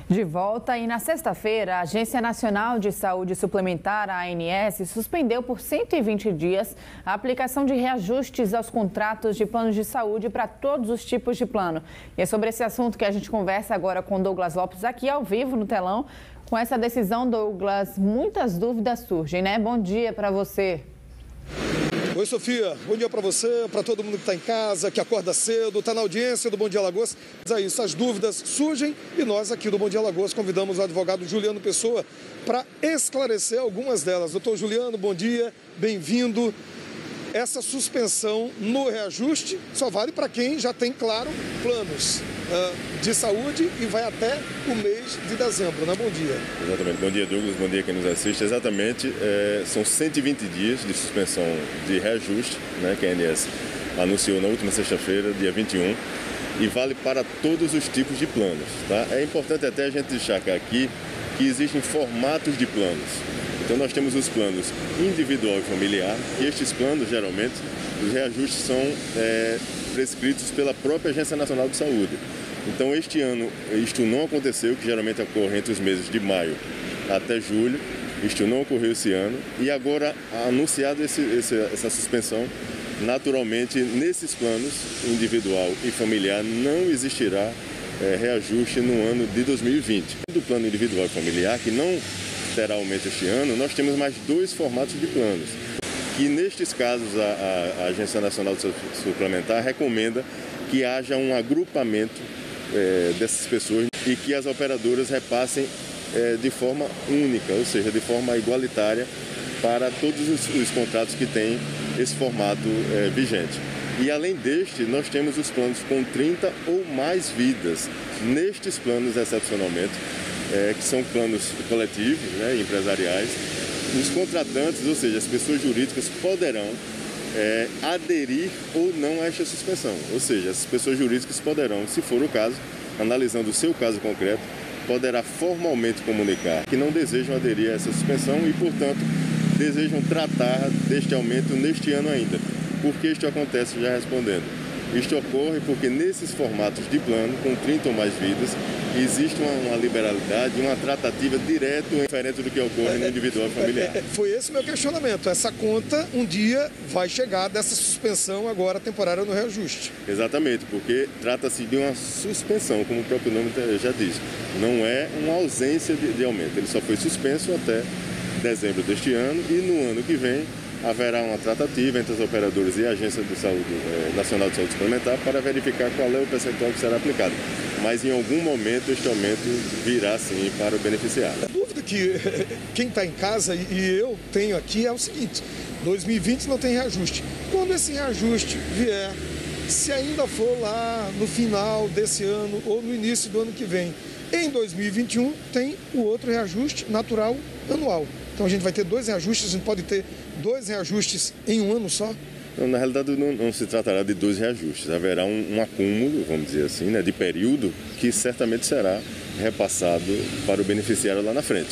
De volta e na sexta-feira, a Agência Nacional de Saúde Suplementar, a ANS, suspendeu por 120 dias a aplicação de reajustes aos contratos de planos de saúde para todos os tipos de plano. E é sobre esse assunto que a gente conversa agora com Douglas Lopes, aqui ao vivo no telão. Com essa decisão, Douglas, muitas dúvidas surgem, né? Bom dia para você. Oi, Sofia. Bom dia para você, para todo mundo que está em casa, que acorda cedo, está na audiência do Bom Dia Alagoas. É isso, as dúvidas surgem e nós aqui do Bom Dia Alagoas convidamos o advogado Juliano Pessoa para esclarecer algumas delas. Doutor Juliano, bom dia, bem-vindo. Essa suspensão no reajuste só vale para quem já tem, claro, planos de saúde e vai até o mês de dezembro, né? Bom dia. Exatamente. Bom dia, Douglas. Bom dia quem nos assiste. Exatamente, são 120 dias de suspensão de reajuste, né, que a ANS anunciou na última sexta-feira, dia 21, e vale para todos os tipos de planos, tá? É importante até a gente destacar aqui que existem formatos de planos. Então nós temos os planos individual e familiar, e estes planos, geralmente, os reajustes são prescritos pela própria Agência Nacional de Saúde. Então este ano isto não aconteceu, que geralmente ocorre entre os meses de maio até julho, isto não ocorreu esse ano, e agora anunciado essa suspensão, naturalmente nesses planos individual e familiar não existirá reajuste no ano de 2020. Do plano individual e familiar, que não terá aumento este ano, nós temos mais dois formatos de planos, que nestes casos a Agência Nacional de Saúde Suplementar recomenda que haja um agrupamento dessas pessoas e que as operadoras repassem de forma única, ou seja, de forma igualitária para todos os contratos que têm esse formato vigente. E além deste, nós temos os planos com 30 ou mais vidas. Nestes planos, excepcionalmente, que são planos coletivos, né, empresariais, os contratantes, ou seja, as pessoas jurídicas, poderão aderir ou não a esta suspensão. Ou seja, as pessoas jurídicas poderão, se for o caso, analisando o seu caso concreto, poderá formalmente comunicar que não desejam aderir a essa suspensão e, portanto, desejam tratar deste aumento neste ano ainda. Por que isto acontece? Já respondendo. Isto ocorre porque nesses formatos de plano, com 30 ou mais vidas, existe uma liberalidade, uma tratativa direta, diferente do que ocorre no individual familiar. Foi esse o meu questionamento. Essa conta um dia vai chegar dessa suspensão agora temporária no reajuste. Exatamente, porque trata-se de uma suspensão, como o próprio nome já diz. Não é uma ausência de aumento. Ele só foi suspenso até dezembro deste ano e no ano que vem haverá uma tratativa entre as operadoras e a Agência de Saúde, Nacional de Saúde Suplementar para verificar qual é o percentual que será aplicado. Mas em algum momento este aumento virá sim para o beneficiário. A dúvida que quem está em casa e eu tenho aqui é o seguinte: 2020 não tem reajuste. Quando esse reajuste vier, se ainda for lá no final desse ano ou no início do ano que vem, em 2021 tem o outro reajuste natural anual. Então a gente vai ter dois reajustes, a gente pode ter dois reajustes em um ano só? Não, na realidade não se tratará de dois reajustes, haverá um acúmulo, vamos dizer assim, né, de período que certamente será repassado para o beneficiário lá na frente.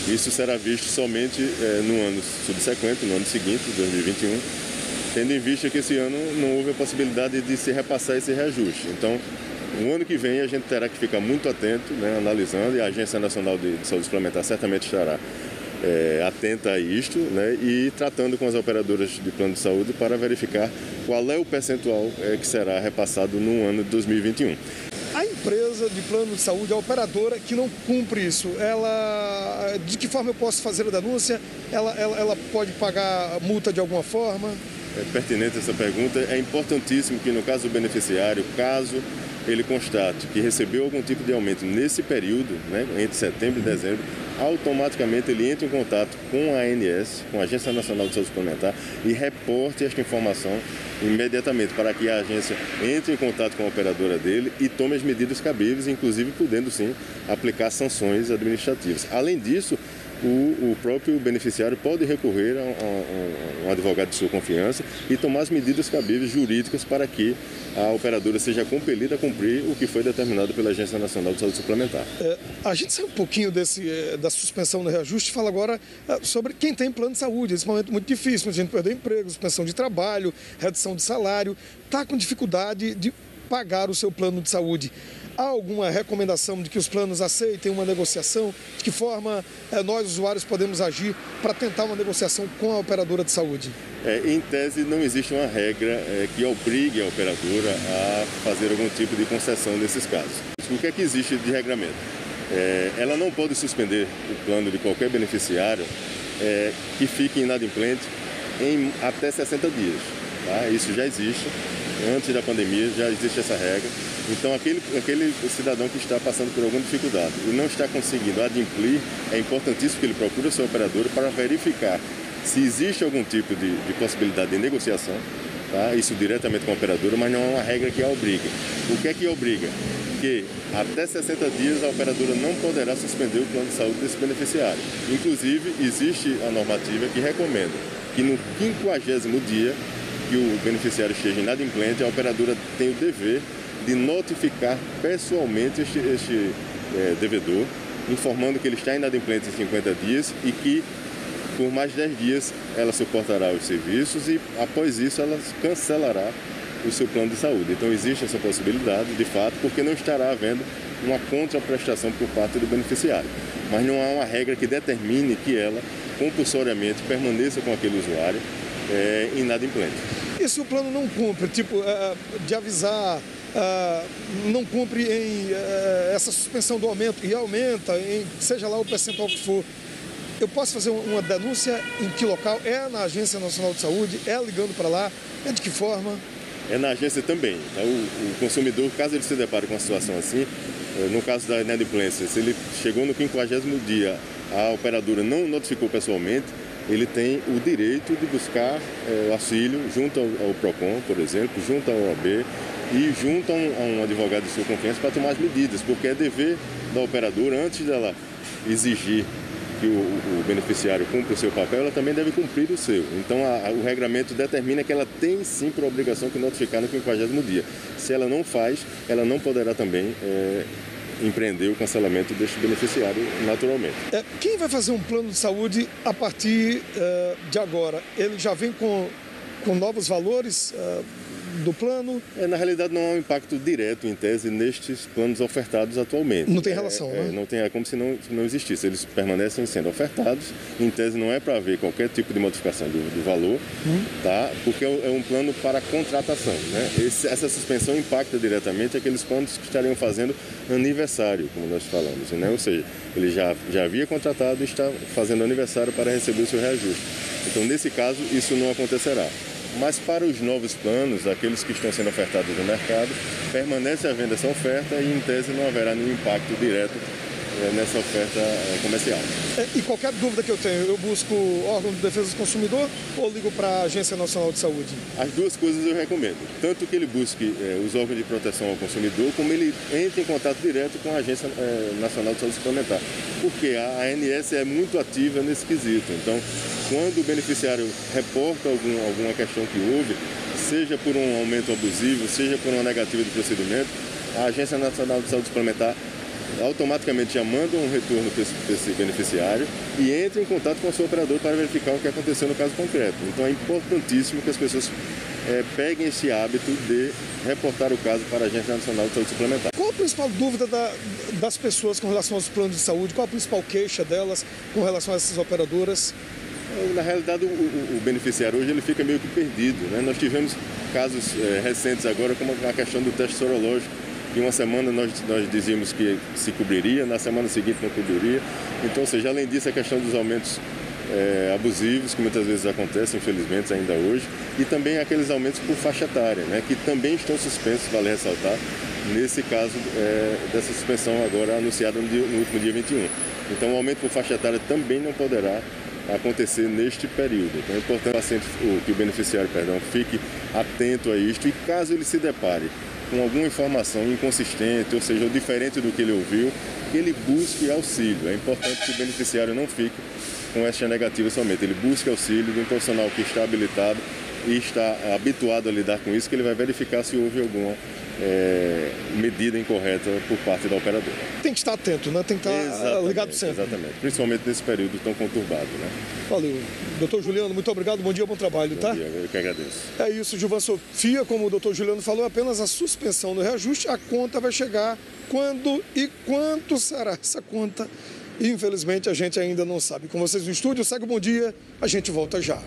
Isso será visto somente no ano subsequente, no ano seguinte, 2021, tendo em vista que esse ano não houve a possibilidade de se repassar esse reajuste. Então, no ano que vem a gente terá que ficar muito atento, né, analisando, e a Agência Nacional de Saúde Suplementar certamente estará atenta a isto, né, e tratando com as operadoras de plano de saúde para verificar qual é o percentual que será repassado no ano de 2021. A empresa de plano de saúde, a operadora que não cumpre isso, de que forma eu posso fazer a denúncia? Ela pode pagar multa de alguma forma? É pertinente essa pergunta. É importantíssimo que no caso do beneficiário, caso ele constate que recebeu algum tipo de aumento nesse período, né, entre setembro e dezembro, automaticamente ele entra em contato com a ANS, com a Agência Nacional de Saúde Suplementar, e reporte esta informação imediatamente para que a agência entre em contato com a operadora dele e tome as medidas cabíveis, inclusive podendo sim aplicar sanções administrativas. Além disso, o próprio beneficiário pode recorrer a um advogado de sua confiança e tomar as medidas cabíveis jurídicas para que a operadora seja compelida a cumprir o que foi determinado pela Agência Nacional de Saúde Suplementar. A gente sai um pouquinho da suspensão do reajuste e fala agora sobre quem tem plano de saúde. Esse momento muito difícil, a gente perdeu emprego, suspensão de trabalho, redução de salário, está com dificuldade de pagar o seu plano de saúde. Há alguma recomendação de que os planos aceitem uma negociação? De que forma nós, usuários, podemos agir para tentar uma negociação com a operadora de saúde? Em tese, não existe uma regra que obrigue a operadora a fazer algum tipo de concessão nesses casos. O que é que existe de regramento? Ela não pode suspender o plano de qualquer beneficiário que fique inadimplente em até 60 dias. Tá? Isso já existe. Antes da pandemia já existe essa regra. Então, aquele cidadão que está passando por alguma dificuldade e não está conseguindo adimplir, é importantíssimo que ele procure o seu operador para verificar se existe algum tipo de possibilidade de negociação, tá? Isso diretamente com a operadora, mas não é uma regra que a obriga. O que é que obriga? Que até 60 dias a operadora não poderá suspender o plano de saúde desse beneficiário. Inclusive, existe a normativa que recomenda que no 50º dia que o beneficiário esteja inadimplente, a operadora tem o dever de notificar pessoalmente este devedor, informando que ele está inadimplente em 50 dias e que por mais 10 dias ela suportará os serviços e após isso ela cancelará o seu plano de saúde. Então existe essa possibilidade, de fato, porque não estará havendo uma contraprestação por parte do beneficiário. Mas não há uma regra que determine que ela compulsoriamente permaneça com aquele usuário inadimplente. E se o plano não cumpre, de avisar, não cumpre em essa suspensão do aumento e aumenta, seja lá o percentual que for, eu posso fazer uma denúncia em que local? É na Agência Nacional de Saúde? É ligando para lá? É de que forma? É na agência também. O consumidor, caso ele se depare com uma situação assim, no caso da inadimplência, se ele chegou no 50º dia, a operadora não notificou pessoalmente, ele tem o direito de buscar auxílio junto ao PROCON, por exemplo, junto ao OAB e junto a um advogado de sua confiança para tomar as medidas, porque é dever da operadora, antes dela exigir que o beneficiário cumpra o seu papel, ela também deve cumprir o seu. Então, o regramento determina que ela tem sim por obrigação que notificar no 50º dia. Se ela não faz, ela não poderá também empreender o cancelamento deste beneficiário naturalmente. Quem vai fazer um plano de saúde a partir de agora? Ele já vem com novos valores do plano? Na realidade, não há um impacto direto, em tese, nestes planos ofertados atualmente. Não tem relação, né? Não tem, é como se não existisse. Eles permanecem sendo ofertados. Em tese, não é para haver qualquer tipo de modificação do valor, tá? Porque é um plano para contratação, né? Essa suspensão impacta diretamente aqueles planos que estariam fazendo aniversário, como nós falamos, né? Ou seja, ele já havia contratado e está fazendo aniversário para receber o seu reajuste. Então, nesse caso, isso não acontecerá. Mas para os novos planos, aqueles que estão sendo ofertados no mercado, permanece havendo essa oferta e, em tese, não haverá nenhum impacto direto nessa oferta comercial. E qualquer dúvida que eu tenho, eu busco o órgão de defesa do consumidor ou ligo para a Agência Nacional de Saúde? As duas coisas eu recomendo. Tanto que ele busque os órgãos de proteção ao consumidor, como ele entre em contato direto com a Agência Nacional de Saúde Suplementar. Porque a ANS é muito ativa nesse quesito. Então, quando o beneficiário reporta alguma questão que houve, seja por um aumento abusivo, seja por uma negativa de procedimento, a Agência Nacional de Saúde Suplementar automaticamente já manda um retorno para esse beneficiário e entra em contato com o seu operador para verificar o que aconteceu no caso concreto. Então é importantíssimo que as pessoas peguem esse hábito de reportar o caso para a Agência Nacional de Saúde Suplementar. Qual a principal dúvida das pessoas com relação aos planos de saúde? Qual a principal queixa delas com relação a essas operadoras? Na realidade, o beneficiário hoje ele fica meio que perdido, né? Nós tivemos casos recentes agora, como a questão do teste sorológico. Em uma semana nós dizíamos que se cobriria, na semana seguinte não cobriria. Então, ou seja, além disso, a questão dos aumentos abusivos, que muitas vezes acontecem, infelizmente, ainda hoje, e também aqueles aumentos por faixa etária, né, que também estão suspensos, vale ressaltar, nesse caso dessa suspensão agora anunciada no último dia 21. Então, o aumento por faixa etária também não poderá acontecer neste período. Então, é importante que o beneficiário, fique atento a isto e caso ele se depare com alguma informação inconsistente, ou seja, diferente do que ele ouviu, que ele busque auxílio. É importante que o beneficiário não fique com esta negativa somente. Ele busque auxílio de um profissional que está habilitado e está habituado a lidar com isso, que ele vai verificar se houve alguma medida incorreta por parte da operadora. Tem que estar atento, né? Tem que estar ligado sempre. Exatamente, principalmente nesse período tão conturbado, né? Valeu. Doutor Juliano, muito obrigado, bom dia, bom trabalho, tá? Bom dia, eu que agradeço. É isso, Gilvan Sofia, como o doutor Juliano falou, apenas a suspensão do reajuste, a conta vai chegar quando e quanto será essa conta? Infelizmente, a gente ainda não sabe. Com vocês no estúdio, segue o Bom Dia, a gente volta já.